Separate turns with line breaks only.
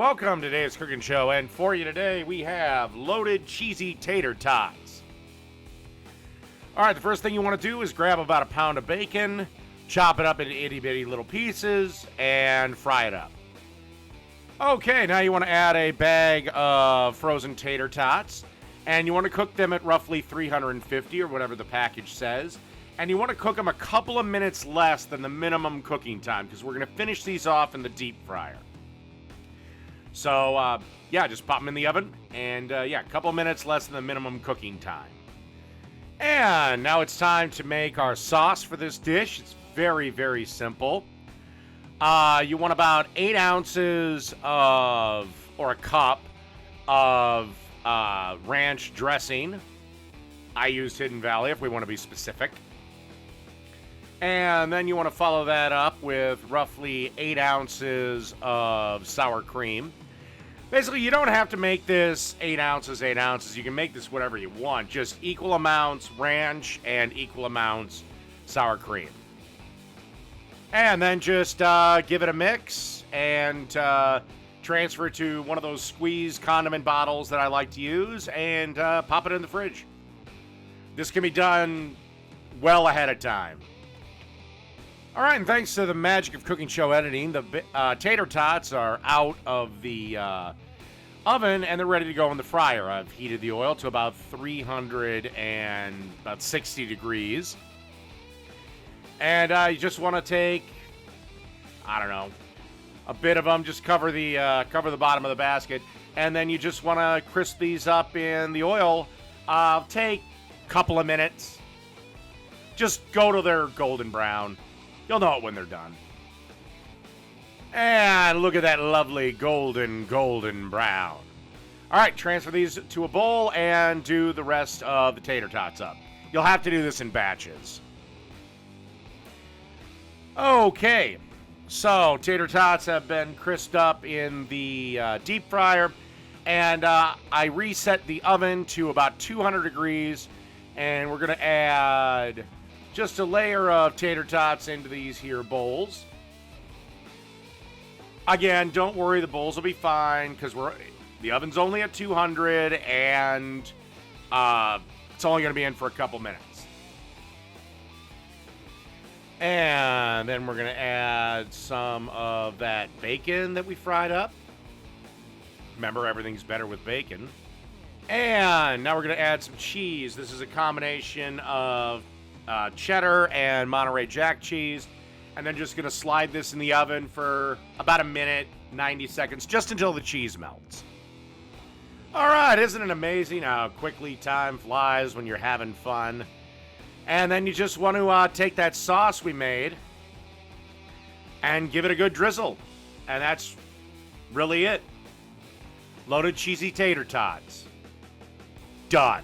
Welcome to today's cooking show, and for you today we have Loaded Cheesy Tater Tots. Alright, the first thing you want to do is grab about a pound of bacon, chop it up into itty-bitty little pieces, and fry it up. Okay, now you want to add a bag of frozen tater tots, and you want to cook them at roughly 350 or whatever the package says. And you want to cook them a couple of minutes less than the minimum cooking time, because we're going to finish these off in the deep fryer. So, just pop them in the oven, and a couple of minutes less than the minimum cooking time. And now it's time to make our sauce for this dish. It's very, very simple. You want about 8 ounces or a cup of ranch dressing. I used Hidden Valley if we want to be specific. And then you want to follow that up with roughly 8 ounces of sour cream. Basically, you don't have to make this 8 ounces, 8 ounces. You can make this whatever you want. Just equal amounts ranch and equal amounts sour cream. And then just give it a mix and transfer it to one of those squeeze condiment bottles that I like to use and pop it in the fridge. This can be done well ahead of time. All right, and thanks to the magic of cooking show editing, the tater tots are out of the oven and they're ready to go in the fryer. I've heated the oil to about 360 degrees. And you just want to take, a bit of them, just cover the bottom of the basket, and then you just want to crisp these up in the oil. Take a couple of minutes. Just go till they're golden brown. You'll know it when they're done. And look at that lovely golden brown. All right, transfer these to a bowl and do the rest of the tater tots up. You'll have to do this in batches. Okay, so tater tots have been crisped up in the deep fryer, and I reset the oven to about 200 degrees, and we're going to add just a layer of tater tots into these here bowls. Again, don't worry, the bowls will be fine because the oven's only at 200 and it's only going to be in for a couple minutes. And then we're going to add some of that bacon that we fried up. Remember, everything's better with bacon. And now we're going to add some cheese. This is a combination of cheddar and Monterey Jack cheese, and then just going to slide this in the oven for about a minute, 90 seconds, just until the cheese melts. All right, isn't it amazing how quickly time flies when you're having fun? And then you just want to take that sauce we made and give it a good drizzle, and that's really it. Loaded Cheesy Tater Tots. Done.